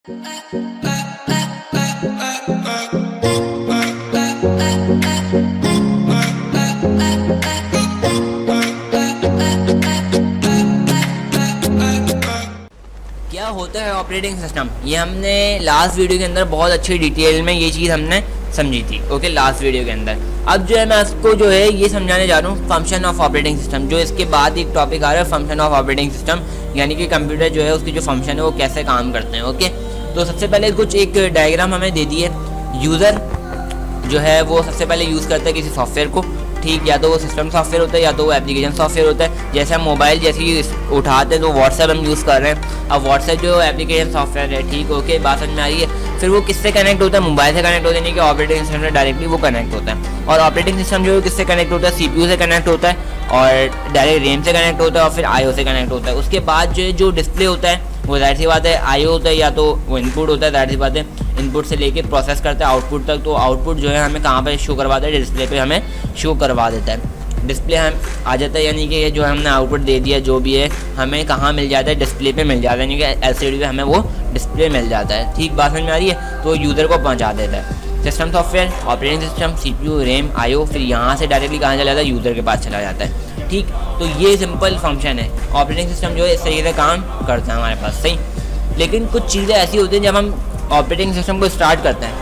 क्या होता है ऑपरेटिंग सिस्टम, ये हमने लास्ट वीडियो के अंदर बहुत अच्छी डिटेल में ये चीज़ हमने समझी थी। ओके, लास्ट वीडियो के अंदर। अब जो है मैं आपको जो है ये समझाने जा रहा हूँ फंक्शन ऑफ ऑपरेटिंग सिस्टम। जो इसके बाद एक टॉपिक आ रहा है फंक्शन ऑफ ऑपरेटिंग सिस्टम, यानी कि कंप्यूटर जो है उसकी जो फंक्शन है वो कैसे काम करते हैं। ओके, तो सबसे पहले कुछ एक डायग्राम हमें दे दी है। यूज़र जो है वो सबसे पहले यूज़ करता है किसी सॉफ्टवेयर को, ठीक, या तो वो सिस्टम सॉफ्टवेयर होता है या तो वो एप्लीकेशन सॉफ्टवेयर होता है। जैसे हम मोबाइल जैसे ही उठाते हैं तो व्हाट्सएप हम यूज़ कर रहे हैं। अब व्हाट्सएप जो एप्लीकेशन सॉफ्टवेयर है, ठीक, ओके, बात समझ में आ रही है। फिर वो किससे कनेक्ट होता है? मोबाइल से कनेक्ट होता है, नहीं कि ऑपरेटिंग सिस्टम से डायरेक्टली वो कनेक्ट होता है। और ऑपरेटिंग सिस्टम जो है किससे कनेक्ट होता है? CPU से कनेक्ट होता है और डायरेक्ट रैम से कनेक्ट होता है और फिर IO से कनेक्ट होता है। उसके बाद जो डिस्प्ले होता है वो जाहिर सी बात है IO होता है, या तो वो इनपुट होता है, जाहिर सी बात है इनपुट से लेके प्रोसेस करता है आउटपुट तक। तो आउटपुट जो है हमें कहाँ पे शो करवाता है? डिस्प्ले पे हमें शो करवा देता है। डिस्प्ले हम आ जाता है, यानी कि ये जो हमने आउटपुट दे दिया जो भी है हमें कहाँ मिल जाता है? डिस्प्ले पे मिल जाता है, यानी कि LCD पे हमें वो डिस्प्ले मिल जाता है। ठीक, बात समझ में आ रही है? तो यूज़र को पहुँचा देता है system software, operating system, CPU, RAM, IO, फिर यहाँ से डायरेक्टली कहाँ चला जाता है? यूज़र के पास चला जाता है। ठीक, तो ये सिंपल फंक्शन है। ऑपरेटिंग सिस्टम जो है इस तरीके से काम करता है हमारे पास, सही। लेकिन कुछ चीज़ें ऐसी होती हैं जब हम ऑपरेटिंग सिस्टम को स्टार्ट करते हैं,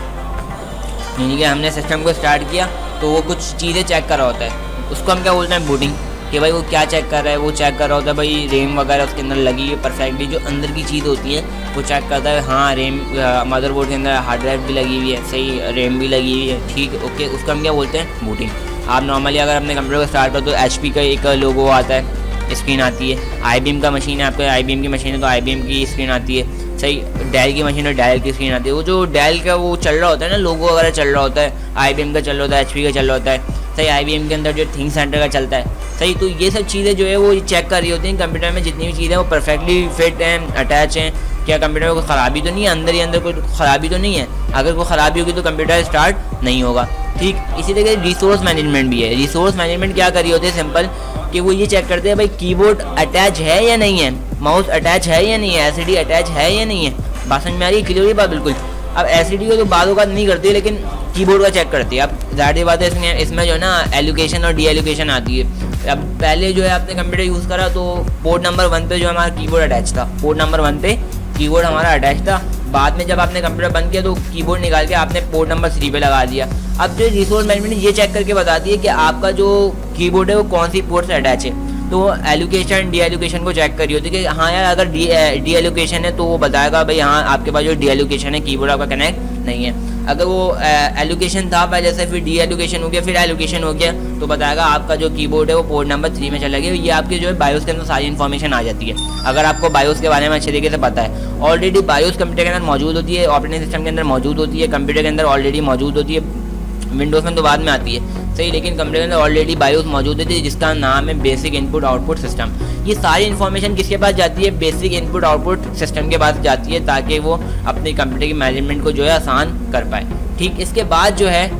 यानी कि हमने सिस्टम को स्टार्ट किया तो वो कुछ चीज़ें चेक कर रहा होता है, उसको हम क्या बोलते हैं? बूटिंग। कि भाई वो क्या चेक कर रहा है? वो चेक कर रहा होता है भाई रैम वगैरह उसके अंदर लगी है परफेक्टली, जो अंदर की चीज़ होती है वो चेक करता है। हाँ, रैम मदरबोर्ड के अंदर हार्ड ड्राइव भी लगी हुई है, सही, रैम भी लगी हुई है, ठीक, ओके, उसको हम क्या बोलते हैं? बूटिंग। आप नॉर्मली अगर अपने कंप्यूटर को स्टार्ट करो तो HP का एक लोगो आता है, स्क्रीन आती है। IBM का मशीन है, आपका IBM की मशीन है तो IBM की स्क्रीन आती है, सही। डेल की मशीन है, डेल की स्क्रीन आती है। वो जो डेल का वो चल रहा होता है ना, लोगो वगैरह चल रहा होता है, IBM का चल रहा होता है, HP का चल रहा होता है, सही। IBM के अंदर जो थिंक सेंटर का चलता है, सही। तो ये सब चीज़ें जो है वो चेक कर रही होती हैं कंप्यूटर में, जितनी भी चीज़ें वो परफेक्टली फिट हैं, अटैच हैं, क्या कंप्यूटर में कोई ख़राबी तो नहीं है, अंदर ही अंदर कोई ख़राबी तो नहीं है। अगर कोई ख़राबी होगी तो कंप्यूटर स्टार्ट नहीं होगा, ठीक। इसी तरह रिसोर्स मैनेजमेंट भी है। रिसोर्स मैनेजमेंट क्या कर रही होती है? सिंपल कि वो ये चेक करते हैं भाई कीबोर्ड अटैच है या नहीं है, माउस अटैच है या नहीं है, LCD अटैच है या नहीं है। बात समझ में आ रही है? क्लियर है बात? बिल्कुल। अब LCD को तो बाद का नहीं करती है, लेकिन कीबोर्ड का चेक करती है। अब ज़ाहिर बात है इसमें जो है ना एलोकेशन और डी एलोकेशन आती है। अब पहले जो है आपने कंप्यूटर यूज़ करा तो पोर्ट नंबर 1 पे जो हमारा कीबोर्ड अटैच था, पोर्ट नंबर 1 पे कीबोर्ड हमारा अटैच था। बाद में जब आपने कंप्यूटर बंद किया तो कीबोर्ड निकाल के आपने पोर्ट नंबर 3 पे लगा दिया। अब जो रिसोर्स मैनेजमेंट ये चेक करके बताती है कि आपका जो कीबोर्ड है वो कौन सी पोर्ट से अटैच है। तो एलोकेशन डी एलोकेशन को चेक करी होती है कि हाँ यार अगर डी एलोकेशन है तो वो बताएगा भाई हाँ आपके पास जो डी एलोकेशन है कीबोर्ड आपका कनेक्ट नहीं है। अगर वो एलोकेशन था पहले से, फिर डी एलोकेशन हो गया, फिर एलोकेशन हो गया, तो बताएगा आपका जो कीबोर्ड है वो पोर्ट नंबर 3 में चला गया। ये आपके जो है बायोस के अंदर सारी इन्फॉर्मेशन आ जाती है। अगर आपको बायोस के बारे में अच्छे तरीके से पता है, ऑलरेडी बायोस कंप्यूटर के अंदर मौजूद होती है, ऑपरेटिंग सिस्टम के अंदर मौजूद होती है, कंप्यूटर के अंदर ऑलरेडी मौजूद होती है, विंडोज़ में तो बाद में आती है, सही। लेकिन कंप्यूटर के अंदर ऑलरेडी बायोस मौजूद होती है जिसका नाम है बेसिक इनपुट आउटपुट सिस्टम। ये सारी इन्फॉर्मेशन किसके पास जाती है? बेसिक इनपुट आउटपुट सिस्टम के पास जाती है, ताकि वो अपने कंप्यूटर की मैनेजमेंट को जो है आसान कर पाए, ठीक। इसके बाद जो है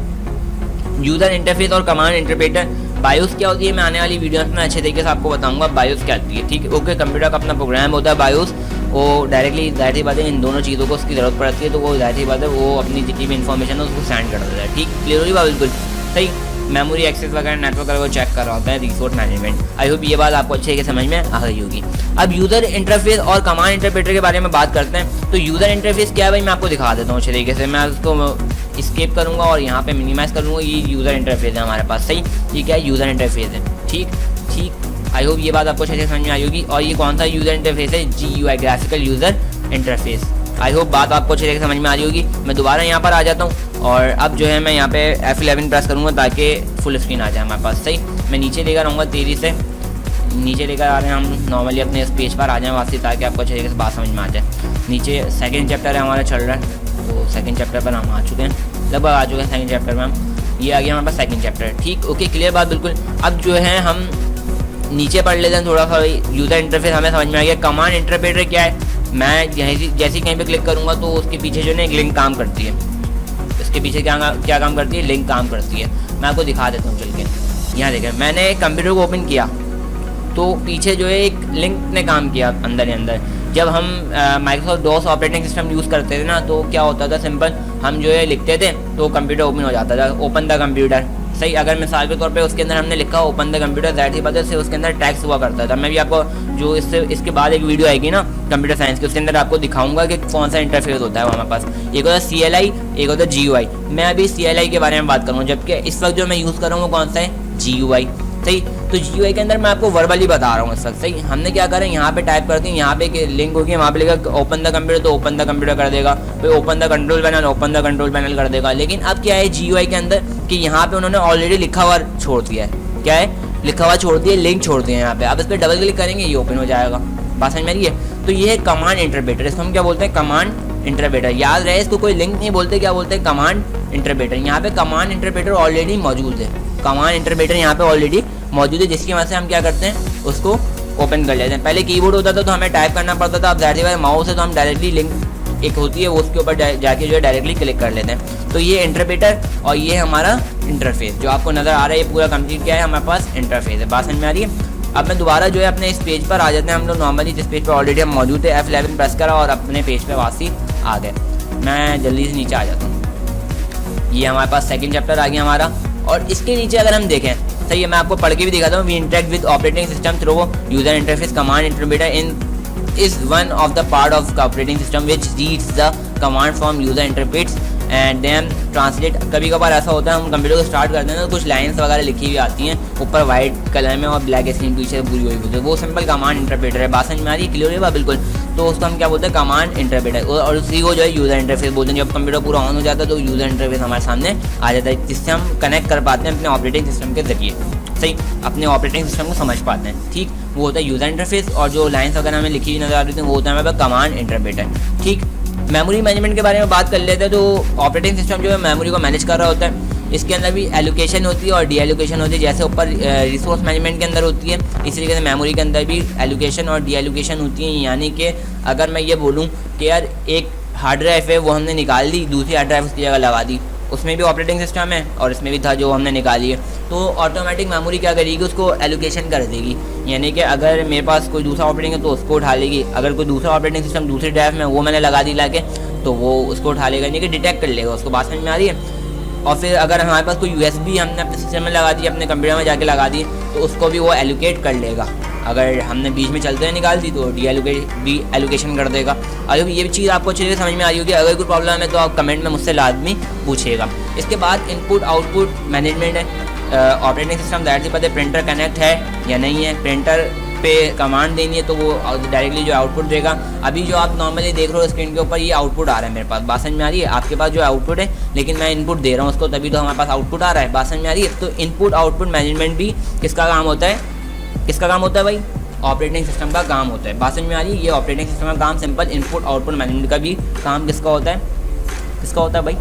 यूज़र इंटरफेस और कमांड इंटरप्रेटर। बायोस क्या होती है मैं आने वाली वीडियोस में अच्छे तरीके से आपको बताऊंगा बायोस क्या होती है, ठीक। ओके, कंप्यूटर का अपना प्रोग्राम होता है बायोस, वो डायरेक्टली जाहिर सी बात है इन दोनों चीज़ों को उसकी ज़रूरत पड़ती है, तो वो जाहिर सी बात है वो अपनी जितनी भी इन्फॉर्मेशन है उसको सेंड कर देता है, ठीक। क्लियर होगी बात? बिल्कुल सही। मेमोरी एक्सेस वगैरह नेटवर्क वगैरह चेक कर रहा होता है रिसोर्स मैनेजमेंट। आई होप ये बात आपको अच्छे से समझ में आ गई होगी। अब यूज़र इंटरफेस और कमांड इंटरप्रेटर के बारे में बात करते हैं। तो यूज़र इंटरफेस क्या है भाई, मैं आपको दिखा देता हूँ अच्छे तरीके से। मैं उसको स्केप करूँगा और यहाँ पे मिनिमाइज़ करूँगा। ये यूज़र इंटरफेस है हमारे पास, सही। ये क्या है? यूज़र इंटरफेस है, ठीक ठीक। आई होप ये बात आपको अच्छे से समझ में आई होगी। और ये कौन सा यूज़र इंटरफेस है? GUI, graphical user interface. I hope बात आपको अच्छे से समझ में आ रही होगी। मैं दोबारा यहाँ पर आ जाता हूँ और अब जो है मैं यहाँ पे F11 प्रेस करूँगा ताकि फुल स्क्रीन आ जाए हमारे पास, सही। मैं नीचे लेकर आऊँगा, तेज़ी से नीचे लेकर आ रहे हैं हम नॉर्मली अपने इस पेज पर आ जाएँ वापसी, ताकि आपको अच्छे तरीके से बात समझ में आ जाए। नीचे सेकंड चैप्टर है हमारा चल रहा है, तो सेकंड चैप्टर पर हम आ चुके हैं, लगभग आ चुके हैं सेकंड चैप्टर में हम। ये आ गया हमारे पास सेकंड चैप्टर, ठीक। ओके, क्लियर बात? बिल्कुल। अब जो है हम नीचे पढ़ लेते हैं थोड़ा सा। यूज़र इंटरफेस हमें समझ में आ गया। कमांड इंटरप्रेटर क्या है? मैं जैसे कहीं पे क्लिक करूँगा तो उसके पीछे जो है एक लिंक काम करती है। इसके पीछे क्या काम करती है? लिंक काम करती है। मैं आपको दिखा देता हूँ चल के। यहाँ देखें, मैंने कंप्यूटर को ओपन किया तो पीछे जो है एक लिंक ने काम किया अंदर ही अंदर। जब हम Microsoft DOS operating system use करते थे ना, तो क्या होता था, सिंपल हम जो है लिखते थे तो कंप्यूटर ओपन हो जाता था, ओपन द कंप्यूटर। सही, अगर मिसाल के तौर पे उसके अंदर हमने लिखा ओपन द कंप्यूटर, ज़ाहिर सी बात है उसके अंदर टैक्स हुआ करता था। मैं भी आपको जो इसके बाद एक वीडियो आएगी ना कंप्यूटर साइंस की, उसके अंदर आपको दिखाऊंगा कि कौन सा इंटरफेस होता है हमारे पास। एक होता है CLI, एक होता है GUI। मैं अभी CLI के बारे में बात करूँगा, जबकि इस वक्त जो मैं यूज़ कर रहा हूँ वो कौन सा है, GUI। सही, तो GUI के अंदर मैं आपको वर्बली बता रहा हूँ इस वक्त। सही, हमने क्या करा, यहाँ पे टाइप करते हैं, यहाँ पे एक लिंक होगी, वहाँ पे लिखा ओपन द कंप्यूटर, तो ओपन द कंप्यूटर कर देगा, फिर open the control panel, open the control panel कर देगा। लेकिन अब क्या है GUI के अंदर कि यहाँ पे उन्होंने ऑलरेडी लिखा हुआ छोड़ दिया है। क्या है, लिखा हुआ छोड़ दिया, लिंक छोड़ दिया है यहाँ पे। आप इस पर डबल क्लिक करेंगे, ये ओपन हो जाएगा। बात समझ में आ रही है? तो ये है कमांड इंटरप्रेटर, इसको हम क्या बोलते हैं, कमांड इंटरप्रेटर। याद रहे, इसको कोई लिंक नहीं बोलते, क्या बोलते हैं, कमांड इंटरप्रेटर। यहाँ पे कमांड इंटरप्रेटर ऑलरेडी मौजूद है, कमांड इंटरप्रेटर यहाँ पे ऑलरेडी मौजूद है, जिसकी वजह से हम क्या करते हैं, उसको ओपन कर लेते हैं। पहले कीबोर्ड होता था तो हमें टाइप करना पड़ता था, अब ज़ाहिर है माउस है तो हम डायरेक्टली लिंक एक होती है वो उसके ऊपर जाके जो है डायरेक्टली क्लिक कर लेते हैं। तो ये इंटरप्रेटर और ये हमारा इंटरफेस जो आपको नज़र आ रहा है, ये पूरा कंप्लीट क्या है, हमारे पास इंटरफेस है। बात समझ में आ रही है? अब मैं दोबारा जो है अपने इस पेज पर आ जाते हैं हम लोग। नॉर्मली जिस पेज पर ऑलरेडी हम मौजूद है, F11 प्रेस करा और अपने पेज पर वापसी आ गए। मैं जल्दी से नीचे आ जाता हूँ। ये हमारे पास सेकंड चैप्टर आ गया हमारा, और इसके नीचे अगर हम देखें, सही है, मैं आपको पढ़ के भी दिखाता हूँ। We interact with operating system through user interface, command interpreter in is one of the part of the operating system which reads the command from user interprets and then translate. कभी कभार ऐसा होता है हम कंप्यूटर को start करते हैं तो कुछ लाइन्स वगैरह लिखी हुई आती हैं ऊपर वाइट कलर में और ब्लैक स्क्रीन पीछे पूरी हुई होती है, वो सिंपल कमांड इंटरप्रेटर है। बात समझ में आ रही है? क्लियर है बिल्कुल? तो उसको हम क्या बोलते हैं, कमांड इंटरप्रेटर, और उसी को जो है यूज़र इंटरफेस बोलते हैं। जब कंप्यूटर पूरा ऑन हो जाता है तो यूज़र इंटरफेस हमारे सामने आ जाता है, जिससे हम कनेक्ट कर पाते हैं अपने ऑपरेटिंग सिस्टम के जरिए। सही, अपने ऑपरेटिंग सिस्टम को समझ पाते हैं। ठीक, वो होता है यूज़र इंटरफेस, और जो लाइन्स वगैरह हमें लिखी हुई नजर आ रही थी वो होता है हमारे पास कमांड इंटरप्रेटर। ठीक, मेमोरी मैनेजमेंट के बारे में बात कर लेते हैं। तो ऑपरेटिंग सिस्टम जो है मेमोरी को मैनेज कर रहा होता है। इसके अंदर भी एलोकेशन होती है और डी एलोकेशन होती है, जैसे ऊपर रिसोर्स मैनेजमेंट के अंदर होती है, इसी तरीके से मेमोरी के अंदर भी एलोकेशन और डी एलोकेशन होती है। यानी कि अगर मैं ये बोलूँ कि यार एक हार्ड ड्राइव है वो हमने निकाल दी, दूसरी हार्ड ड्राइव उसकी जगह लगा दी, उसमें भी ऑपरेटिंग सिस्टम है और इसमें भी था जो हमने निकाली है, तो ऑटोमेटिक मेमोरी क्या करेगी, उसको एलोकेशन कर देगी। यानी कि अगर मेरे पास कोई दूसरा ऑपरेटिंग है तो उसको उठा लेगी, अगर कोई दूसरा ऑपरेटिंग सिस्टम दूसरी ड्राइव में वो मैंने लगा दी लाके तो वो उसको उठा लेगा, यानी कि डिटेक्ट कर लेगा उसको। बात समझ में आ रही है? और फिर अगर हमारे पास कोई USB हमने अपने सिस्टम में लगा दी, अपने कंप्यूटर में जाके लगा दी, तो उसको भी वो एलोकेट कर लेगा। अगर हमने बीच में चलते हुए निकाल दी तो डी एलोकेशन कर देगा। अगर ये चीज़ आपको अच्छे से समझ में आ रही होगी, अगर कोई प्रॉब्लम है तो आप कमेंट में मुझसे लाजमी पूछिएगा। इसके बाद इनपुट आउटपुट मैनेजमेंट है। ऑपरेटिंग सिस्टम ज़ाहिर सी बात है प्रिंटर कनेक्ट है या नहीं है, प्रिंटर पे कमांड देनी है तो वो डायरेक्टली जो आउटपुट देगा। अभी जो आप नॉर्मली देख रहे हो स्क्रीन के ऊपर, ये आउटपुट आ रहा है मेरे पास। बात समझ में आ रही है? आपके पास जो आउटपुट है, लेकिन मैं इनपुट दे रहा हूँ उसको, तभी तो हमारे पास आउटपुट आ रहा है। बात समझ में आ रही है? तो इनपुट आउटपुट मैनेजमेंट भी किसका काम होता है? किसका काम होता है भाई? ऑपरेटिंग सिस्टम का काम होता है। बात समझ में आ रही है? ये ऑपरेटिंग सिस्टम का काम सिंपल इनपुट आउटपुट मैनेजमेंट का भी काम किसका होता है? किसका होता है भाई?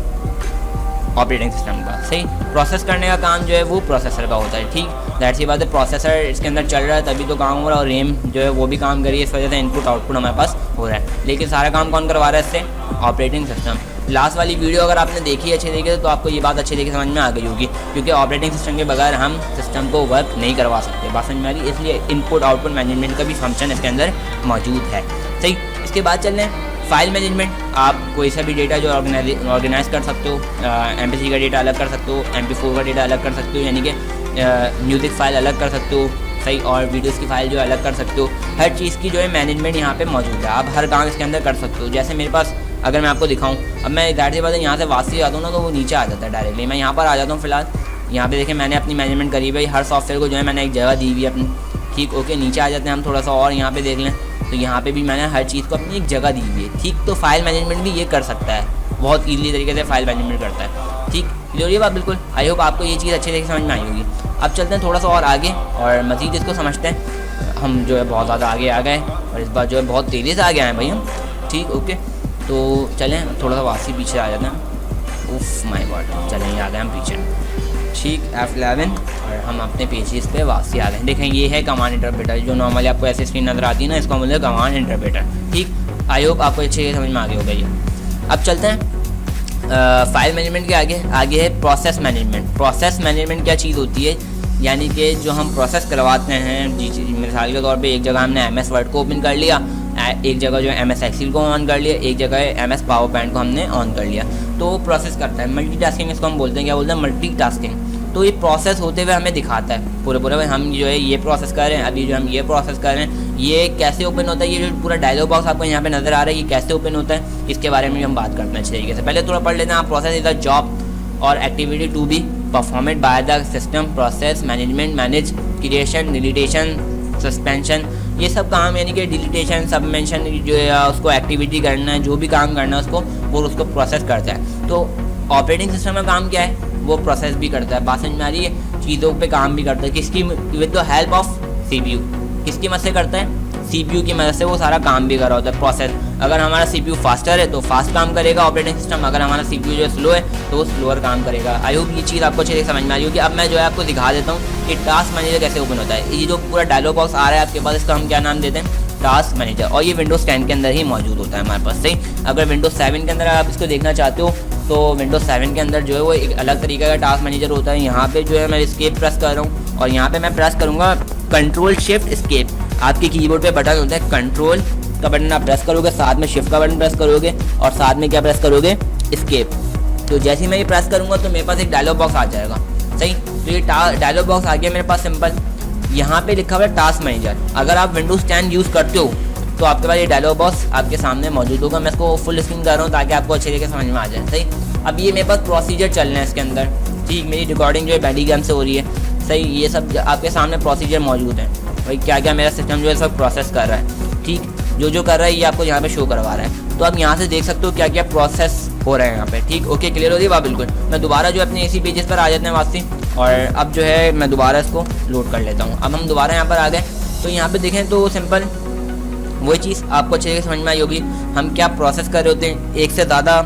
ऑपरेटिंग सिस्टम का। सही, प्रोसेस करने का काम जो है वो प्रोसेसर का होता है। ठीक, दैट सी बात है, प्रोसेसर इसके अंदर चल रहा है तभी तो काम हो रहा है, और रैम जो है वो भी काम करिए, इस वजह से इनपुट आउटपुट हमारे पास हो रहा है। लेकिन सारा काम कौन करवा रहा है इससे? Operating system. लास्ट वाली वीडियो अगर आपने देखी अच्छे तरीके से तो आपको ये बात अच्छे तरीके से समझ में आ गई होगी, क्योंकि ऑपरेटिंग सिस्टम के बगैर हम सिस्टम को वर्क नहीं करवा सकते। बात समझ में आ रही है? इसलिए इनपुट आउटपुट मैनेजमेंट का भी फंक्शन इसके अंदर मौजूद है। सही, इसके बाद चल रहे हैं फाइल मैनेजमेंट। आप कोई सा भी डेटा जो ऑर्गेनाइज कर सकते हो, MP3 का डेटा अलग कर सकते हो, MP4 का डेटा अलग कर सकते हो, यानी कि म्यूज़िक फ़ाइल अलग कर सकते हो। सही, और वीडियोज़ की फ़ाइल जो अलग कर सकते हो। हर चीज़ की जो है मैनेजमेंट यहाँ पे मौजूद है, आप हर काम इसके अंदर कर सकते हो। जैसे मेरे पास अगर मैं आपको दिखाऊँ, अब मैं ज़ाहिर सी बात है यहाँ से वापसी आता हूँ ना तो वो नीचे आ जाता है डायरेक्टली। मैं यहाँ पर आ जाता हूँ फिलहाल, यहाँ पे देखें मैंने अपनी मैनेजमेंट करी हुई, हर सॉफ्टवेयर को जो है मैंने एक जगह दी हुई है अपनी। ठीक, ओके, नीचे आ जाते हैं हम थोड़ा सा और यहाँ पे देख लें तो यहाँ पे भी मैंने हर चीज़ को अपनी एक जगह दी हुई है। ठीक, तो फाइल मैनेजमेंट भी ये कर सकता है, बहुत ईजीली तरीके से फाइल मैनेजमेंट करता है। ठीक, क्लियर ये बात बिल्कुल? आई होप आपको ये चीज़ अच्छे तरीके से समझ में आई होगी। अब चलते हैं थोड़ा सा और आगे और मज़ीद इसको समझते हैं। हम जो है बहुत ज़्यादा आगे आ गए और इस बार जो है बहुत तेज़ी से आगे आए भाई हम। ठीक, ओके, तो चलें थोड़ा सा वापसी पीछे आ जाते हैं। उफ माय गॉड, चलें ये आ गए हम पीछे। ठीक, F11 और हम अपने पेजेस पे वापसी आ गए। देखें ये है कमांड इंटरप्रेटर, जो नॉर्मली आपको ऐसे स्क्रीन नज़र आती है ना, इसको बोलते हैं कमांड इंटरप्रेटर। ठीक, आई होप आपको अच्छे समझ में आ गई हो गई है। अब चलते हैं फाइल मैनेजमेंट के आगे है प्रोसेस मैनेजमेंट। प्रोसेस मैनेजमेंट क्या चीज़ होती है? यानी कि जो हम प्रोसेस करवाते हैं, मिसाल के तौर पे एक जगह हमने MS वर्ड को ओपन कर लिया, एक जगह जो है MS एक्सेल को ऑन कर लिया, एक जगह MS पावर पॉइंट को हमने ऑन कर लिया, तो वो प्रोसेस करता है। मल्टीटास्किंग इसको हम बोलते हैं, क्या बोलते हैं, मल्टीटास्किंग। तो ये प्रोसेस होते हुए हमें दिखाता है पूरे हम जो है ये प्रोसेस कर रहे हैं, अभी जो हम ये प्रोसेस कर रहे हैं, ये कैसे ओपन होता है, ये जो पूरा डायलॉग बॉक्स आपको यहाँ पे नजर आ रहा है, ये कैसे ओपन होता है, इसके बारे में हम बात करते हैं अच्छे तरीके से। पहले थोड़ा पढ़ लेते हैं। Process is a job or activity to be performed by the system. Process management manage creation, deletion, suspension, ये सब काम, यानी कि डिलीटेशन, सबमेंशन, जो है उसको एक्टिविटी करना है, जो भी काम करना है उसको, वो उसको प्रोसेस करता है। तो ऑपरेटिंग सिस्टम का काम क्या है, वो प्रोसेस भी करता है। बात समझ में आ रही है, चीज़ों पे काम भी करता है, किसकी, with the help of CPU। किसकी मदद से करता है, CPU की मदद से वो सारा काम भी कर रहा होता है, प्रोसेस। अगर हमारा CPU फास्टर है तो फास्ट काम करेगा ऑपरेटिंग सिस्टम, अगर हमारा CPU जो है स्लो है तो वो स्लोअर काम करेगा। आई होप ये चीज़ आपको अच्छे से समझ में आ रही होगी। अब मैं जो है आपको दिखा देता हूँ कि टास्क मैनेजर कैसे ओपन होता है। ये जो पूरा डायलॉग बॉक्स आ रहा है आपके पास, इसका हम क्या नाम देते हैं, टास्क मैनेजर, और ये विंडोज़ 10 के अंदर ही मौजूद होता है हमारे पास। सही, अगर विंडोज़ 7 के अंदर आप इसको देखना चाहते हो तो विंडोज़ 7 के अंदर जो है वो एक अलग तरीके का टास्क मैनेजर होता है। यहाँ पे जो है मैं एस्केप प्रेस कर रहा हूँ और यहाँ पे मैं प्रेस करूँगा कंट्रोल शिफ्ट एस्केप। आपके कीबोर्ड पे बटन होता है, कंट्रोल का बटन आप प्रेस करोगे, साथ में शिफ्ट का बटन प्रेस करोगे और साथ में क्या प्रेस करोगे, एस्केप। तो जैसे ही मैं ये प्रेस करूँगा तो मेरे पास एक डायलॉग बॉक्स आ जाएगा। सही, तो ये डायलॉग बॉक्स आ गया मेरे पास सिंपल। यहाँ पे लिखा हुआ है टास्क मैनेजर। अगर आप विंडोज़ 10 यूज़ करते हो तो आपके पास ये डायलॉग बॉक्स आपके सामने मौजूद होगा। मैं इसको फुल स्क्रीन कर रहा हूँ ताकि आपको अच्छे तरीके समझ में आ जाए। सही, अब ये मेरे पास प्रोसीजर चल रहे हैं इसके अंदर। ठीक, मेरी रिकॉर्डिंग जो है बैडीग्राम से हो रही है। सही, ये सब आपके सामने प्रोसीजर मौजूद हैं, भाई क्या क्या मेरा सिस्टम जो है सब प्रोसेस कर रहा है। ठीक, जो कर रहा है ये आपको यहाँ पे शो करवा रहा है। तो आप यहाँ से देख सकते हो क्या क्या प्रोसेस हो रहे हैं यहाँ पे। ठीक, ओके, क्लियर हो रही है बात बिल्कुल। मैं दोबारा जो अपने इसी पेजेस पर आ जाते हैं वापसी, और अब जो है मैं दोबारा इसको लोड कर लेता हूँ। अब हम दोबारा यहाँ पर आ गए तो यहाँ पे देखें तो सिंपल वही चीज़ आपको अच्छे से समझ में आई होगी। हम क्या प्रोसेस कर रहे होते हैं, एक से ज़्यादा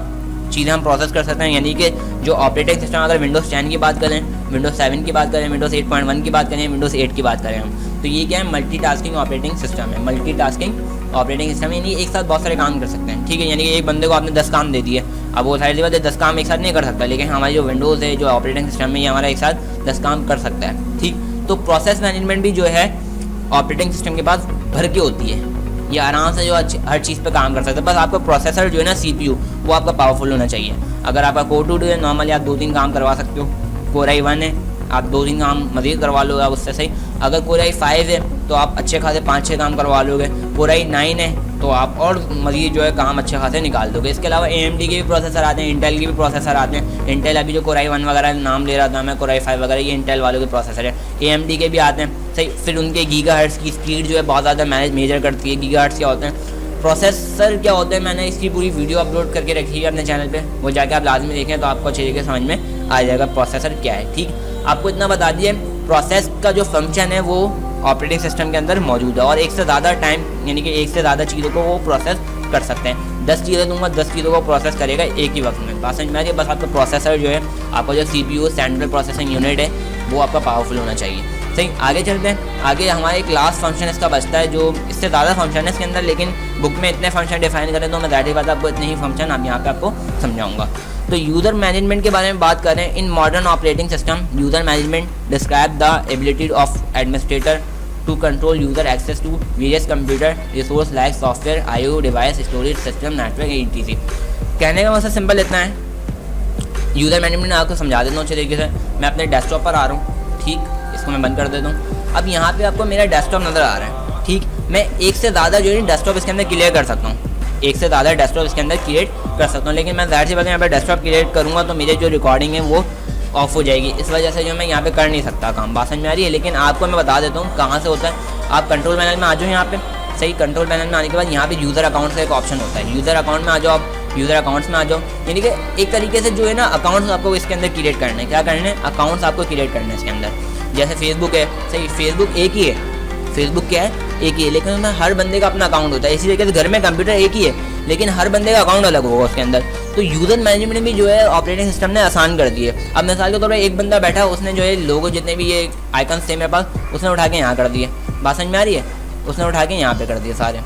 चीज़ें हम प्रोसेस कर सकते हैं। यानी कि जो ऑपरेटिंग सिस्टम, अगर विंडोज़ 10 की बात करें, विंडोज़ 7 की बात करें, विंडोज़ 8.1 की बात करें, विंडोज़ 8 की बात करें हम, तो ये क्या है, मल्टीटास्किंग ऑपरेटिंग सिस्टम है। मल्टीटास्किंग ऑपरेटिंग सिस्टम यानी एक साथ बहुत सारे काम कर सकते हैं। ठीक है, यानी कि एक बंदे को आपने 10 काम दे दिए, अब वो सारी बात है 10 काम एक साथ नहीं कर सकता, लेकिन हमारी जो विंडोज़ है, जो ऑपरेटिंग सिस्टम है, ये हमारा एक साथ 10 काम कर सकता है। ठीक, तो प्रोसेस मैनेजमेंट भी जो है ऑपरेटिंग सिस्टम के पास भर के होती है। ये आराम से जो हर चीज़ पे काम कर सकता है। बस आपका प्रोसेसर जो है ना, CPU, वो आपका पावरफुल होना चाहिए। अगर आपका Core 2 है, नॉर्मली आप 2-3 काम करवा सकते हो। Core i1 है, आप 2-3 काम मज़ीद करवा लोगे आप उससे। सही, अगर Core i5 है तो आप अच्छे खासे 5-6 काम करवा लोगे। Core i9 है तो आप और मज़ीद जो है काम अच्छे खासे निकाल दोगे। इसके अलावा AMD के भी प्रोसेसर आते हैं, इंटेल के भी प्रोसेसर आते हैं। इंटेल अभी जो Core i1 वगैरह नाम ले रहा था मैं, Core i5 वगैरह, ये इंटेल वालों के प्रोसेसर है। AMD के भी आते हैं। सही, फिर उनके गीगाहर्ट्ज़ की स्पीड जो है बहुत ज़्यादा मेजर करती है। गीगाहर्ट्ज़ क्या होते हैं, प्रोसेसर क्या होते हैं, मैंने इसकी पूरी वीडियो अपलोड करके रखी है अपने चैनल पे, वो जाके आप लाजमी देखें तो आपको अच्छे तरीके से समझ में आ जाएगा प्रोसेसर क्या है। ठीक, आपको इतना बता दिए, प्रोसेस का जो फंक्शन है वो ऑपरेटिंग सिस्टम के अंदर मौजूद है, और एक से ज़्यादा टाइम, यानी कि एक से ज़्यादा चीज़ों को वो प्रोसेस कर सकते हैं। 10 चीज़ें दूंगा, 10 चीज़ों को प्रोसेस करेगा एक ही वक्त में। बात समझ में आ रही है। बस आपका प्रोसेसर जो है, आपका जो CPU सेंट्रल प्रोसेसिंग यूनिट है, वो आपका पावरफुल होना चाहिए। सही, आगे चलते हैं। आगे हमारा एक लास्ट फंक्शन इसका बचता है, जो इससे ज़्यादा फंक्शन है इसके अंदर, लेकिन बुक में इतने फंक्शन डिफाइन करें तो मैं ज़ाहिर बात आपको इतने ही फंक्शन आप यहाँ पे आपको समझाऊंगा। तो यूज़र मैनेजमेंट के बारे में बात करें, in modern operating system user management describe the ability of administrator to control user access to various computer resource like software, IO device, storage system, network, etc. कहने का मतलब सिंपल इतना है। यूज़र मैनेजमेंट आपको समझा देता हूँ अच्छे तरीके से। मैं अपने डेस्कटॉप पर आ रहा हूँ। ठीक, इसको मैं बंद कर देता हूँ। अब यहाँ पे आपको मेरा डेस्कटॉप नज़र आ रहा है। ठीक, मैं एक से ज़्यादा जो है डेस्कटॉप इसके अंदर क्लियर कर सकता हूँ, एक से ज़्यादा डेस्कटॉप इसके अंदर क्रिएट कर सकता हूँ, लेकिन मैं ज़ाहिर सी बात है यहाँ पर डेस्कटॉप क्रिएट करूँगा तो मेरी जो रिकॉर्डिंग है वो ऑफ हो जाएगी। इस वजह से जो मैं यहाँ पे कर नहीं सकता काम। बात समझ में आ रही है। लेकिन आपको मैं बता देता हूँ कहाँ से होता है। आप कंट्रोल पैनल में आ जाओ यहाँ पे। सही, कंट्रोल पैनल में आने के बाद यहाँ पे यूज़र अकाउंट का एक ऑप्शन होता है। यूज़र अकाउंट में आ जाओ आप, यूज़र अकाउंट्स में आ जाओ। यानी कि एक तरीके से जो है ना, अकाउंट्स आपको इसके अंदर क्रिएट करने, क्या करने हैं, अकाउंट्स आपको क्रिएट करने हैं इसके अंदर। जैसे फेसबुक है, सही, फेसबुक एक ही है, फेसबुक क्या है, एक ही है, लेकिन उसमें हर बंदे का अपना अकाउंट होता है। इसी तरीके से घर में कंप्यूटर एक ही है, लेकिन हर बंदे का अकाउंट अलग होगा उसके अंदर। तो यूज़र मैनेजमेंट भी जो है ऑपरेटिंग सिस्टम ने आसान कर दी है। अब मिसाल के तौर पर एक बंदा बैठा, उसने जो है लोगो जितने भी ये आइकन्स थे मेरे पास, उसने उठा के यहाँ कर दिए। बात समझ में आ रही है। उसने उठा के यहाँ पे कर दिए सारे।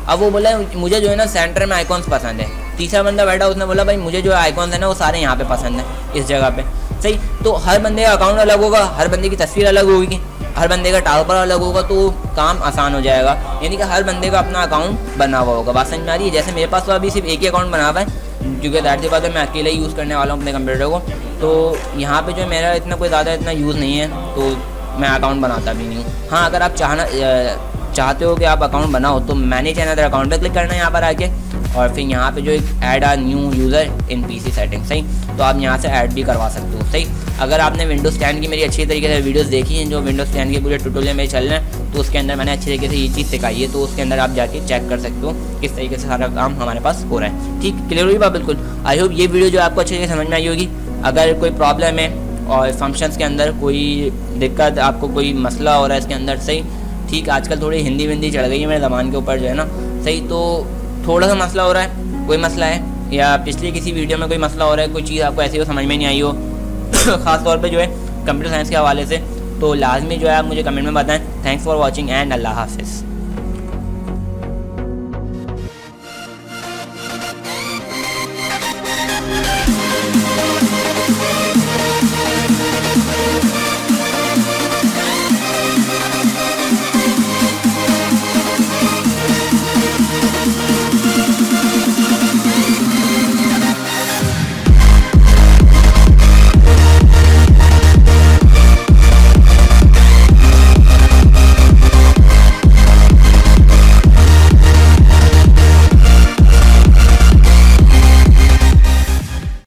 अब वो बोला मुझे जो है ना सेंटर में आइकॉन्स पसंद है। तीसरा बंदा बैठा, उसने बोला भाई मुझे जो आइकॉन्स है ना वो सारे यहाँ पे पसंद है, इस जगह पे। सही, तो हर बंदे का अकाउंट अलग होगा, हर बंदे की तस्वीर अलग होगी। हर बंदे का टावर अलग होगा तो काम आसान हो जाएगा, यानी कि हर बंदे का अपना अकाउंट बना हुआ होगा। बात समझ में आ रही है? जैसे मेरे पास तो अभी सिर्फ एक ही अकाउंट बना हुआ है, क्योंकि दैट सी बात है मैं अकेले यूज़ करने वाला हूँ अपने कंप्यूटर को। तो यहाँ पे जो मेरा इतना कोई ज़्यादा इतना यूज़ नहीं है, तो मैं अकाउंट बनाता भी नहीं हूँ। हाँ, अगर आप चाहते हो कि आप अकाउंट बनाओ तो मैनेज अनदर अकाउंट पे क्लिक करना है यहाँ पर आके, और फिर यहाँ पे जो एक add a new user in PC setting, सही, तो आप यहाँ से ऐड भी करवा सकते हो। सही, अगर आपने विंडोज़ 10 की मेरी अच्छी तरीके से वीडियोस देखी हैं, जो विंडोज़ 10 के पूरे ट्यूटोरियल में चल रहे हैं, तो उसके अंदर मैंने अच्छी तरीके से ये चीज़ सिखाई है, तो उसके अंदर आप जाके चेक कर सकते हो किस तरीके से सारा काम हमारे पास हो रहा है। ठीक, क्लियर हुई बात? बिल्कुल। आई होप ये वीडियो जो आपको अच्छे से समझ में आई होगी। अगर कोई प्रॉब्लम है और फंक्शंस के अंदर कोई दिक्कत, आपको कोई मसला हो रहा है इसके अंदर, सही, ठीक, आजकल थोड़ी हिंदी विंदी चढ़ गई है मेरे ज़बान के ऊपर जो है ना, सही, तो थोड़ा सा मसला हो रहा है, कोई मसला है, या पिछली किसी वीडियो में कोई मसला हो रहा है, कोई चीज़ आपको ऐसी हो समझ में नहीं आई हो ख़ास तौर पे जो है कंप्यूटर साइंस के हवाले से, तो लाजमी जो है आप मुझे कमेंट में बताएं। थैंक्स फॉर वॉचिंग एंड अल्लाह हाफिज़।